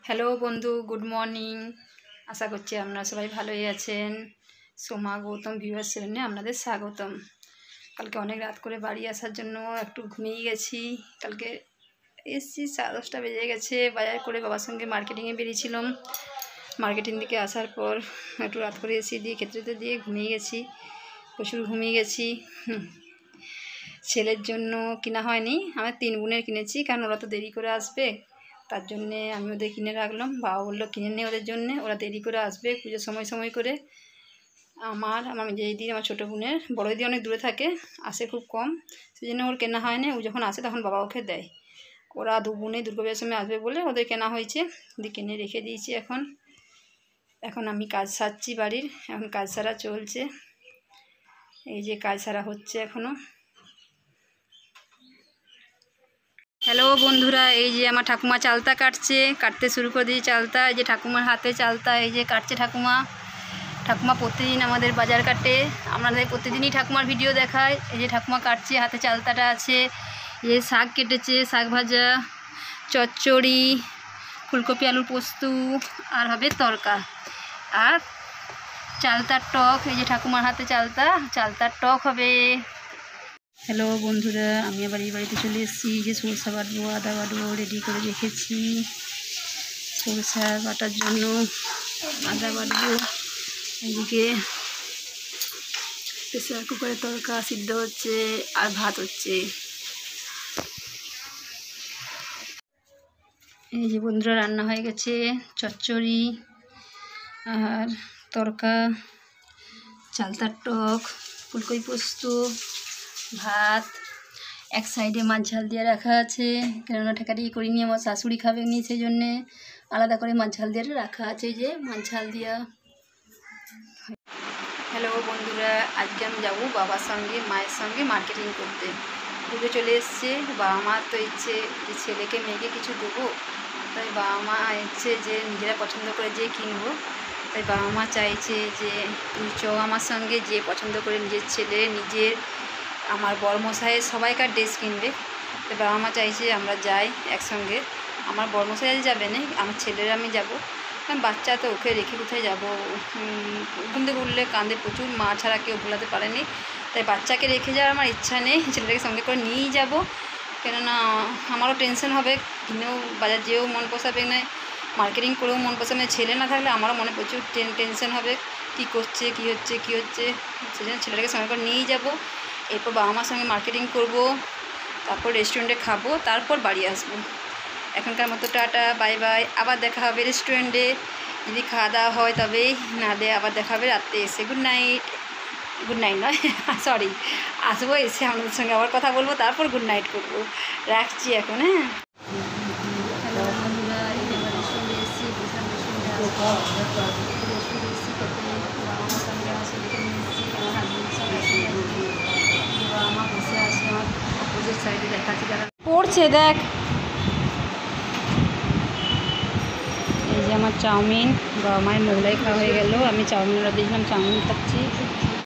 Hello বন্ধু, good morning. আশা করছি আপনারা সবাই ভালোই আছেন। সোমা গৌতম ভিউয়ার্স চ্যানেলে আপনাদের স্বাগতম। কালকে অনেক রাত করে বাড়ি আসার জন্য একটু ঘুমিয়ে গেছি। কালকে এসছি 10:30 বেজে গেছে। বাজার করে বাবার সঙ্গে মার্কেটিংয়ে বেরিয়েছিলাম। মার্কেটিং থেকে আসার পর একটু রাত করে এসি দিয়ে ক্ষেত্রে দিয়ে ঘুমিয়ে গেছি, প্রচুর ঘুমিয়ে গেছি। ছেলের জন্য কিনা হয়নি, আমার 3 বোনের কিনেছি, কারণ ওরা তো দেরি করে আসবে, তার জন্যে আমি ওদের কিনে রাখলাম। বাবা বললো কিনে নে ওদের জন্যে, ওরা দেরি করে আসবে পুজোর সময় করে। আমার দিদি, আমার ছোটো বোনের, বড় দিদি অনেক দূরে থাকে, আসে খুব কম, সেই জন্য ওর কেনা হয় না। ও যখন আসে তখন বাবা ওকে দেয়। ওরা 2 বোনে দুর্গাপূজার সময় আসবে বলে ওদের কেনা হয়েছে, দিয়ে কিনে রেখে দিয়েছি। এখন আমি কাজ সারছি বাড়ির, এখন কাজ সারা চলছে। এই যে কাজ সারা হচ্ছে এখনও। হ্যালো বন্ধুরা, এই যে আমার ঠাকুমা চালতা কাটতে শুরু করে দিয়েছে চালতা। এই যে ঠাকুমার হাতে চালতা, এই যে কাটছে ঠাকুমা। প্রতিদিন আমাদের বাজার কাটে, আমাদের প্রতিদিনই ঠাকুমার ভিডিও দেখায়। এই যে ঠাকুমা কাটছে, হাতে চালতাটা আছে। এই যে শাক কেটেছে, শাক ভাজা, চচ্চড়ি, ফুলকপি আলুর পোস্ত, আর হবে তরকা, আর চালতার টক। এই যে ঠাকুমার হাতে চালতার টক হবে। হ্যালো বন্ধুরা, আমি আবার এই বাড়িতে চলে এসেছি। যে সরষা বাটবো, আদা বাটবো, রেডি করে রেখেছি। সরষা বাটার জন্য আদা বাটবো। এদিকে প্রেসার কুকারে তরকা সিদ্ধ হচ্ছে, আর ভাত হচ্ছে। এই যে বন্ধুরা, রান্না হয়ে গেছে। চচ্চড়ি আর তরকা, চালতার টক, ফুলকপি পোস্ত, ভাত। এক সাইডে মাছ ঝাল দিয়ে রাখা আছে, কেননা ঠেকাঠেকি করিনি, আমার শাশুড়ি খাবে নি, সেই জন্যে আলাদা করে মাছ ঝাল দিয়ে রাখা আছে। এই যে মাছ ঝাল দিয়া। হ্যালো বন্ধুরা, আজকে আমি যাবো বাবার সঙ্গে মায়ের সঙ্গে মার্কেটিং করতে। পুজো চলে এসছে, বাবা মার তো ইচ্ছে যে ছেলেকে মেয়েকে কিছু দেবো, তাই বাবা মা ইচ্ছে যে নিজেরা পছন্দ করে যে কিনবো। তাই বাবা মা চাইছে যে তুমি চ আমার সঙ্গে, যে পছন্দ করে নিজের ছেলে, নিজের, আমার বড়মশাইয়ের সবাইকার ড্রেস কিনবে। তো বাবা মা চাইছে আমরা যাই একসঙ্গে। আমার বড়মশাই যাবে না, আমার ছেলের আমি যাব, কারণ বাচ্চা তো, ওকে রেখে কোথায় যাবো। ঘুম থেকে উঠলে কাঁদে প্রচুর, মা ছাড়া কেউ ভোলাতে পারেনি। তাই বাচ্চাকে রেখে যাওয়ার আমার ইচ্ছা নেই, ছেলেটাকে সঙ্গে করে নিয়েই যাব। কেননা আমারও টেনশন হবে, কিনেও বাজার যেও মন পোষাবে না, মার্কেটিং করেও মন পোষাবে না। ছেলে না থাকলে আমারও মনে প্রচুর টেনশন হবে, কী করছে, কী হচ্ছে। সেই জন্য ছেলেটাকে সঙ্গে করে নিয়েই যাব। এরপর বাবা মার সঙ্গে মার্কেটিং করব, তারপর রেস্টুরেন্টে খাবো, তারপর বাড়ি আসবো। এখনকার মতো টাটা, বাই বাই। আবার দেখা হবে রেস্টুরেন্টে, যদি খাওয়া দাওয়া হয় তবেই, নাহলে আবার দেখা হবে রাত্রে এসে। গুড নাইট নয় সরি, আসবো, এসে আপনাদের সঙ্গে আবার কথা বলবো, তারপর গুড নাইট করবো। রাখছি এখন। হ্যাঁ, হ্যালো বন্ধুরা, এই যে আমরা রেস্টুরেন্টে এসেছি, পড়ছে দেখ। এই যে আমার চাউমিন, বাবা মায়ের মোগলাই খাওয়া হয়ে গেল, আমি চাউমিন অর্ডার দিয়েছিলাম, চাউমিন খাচ্ছি।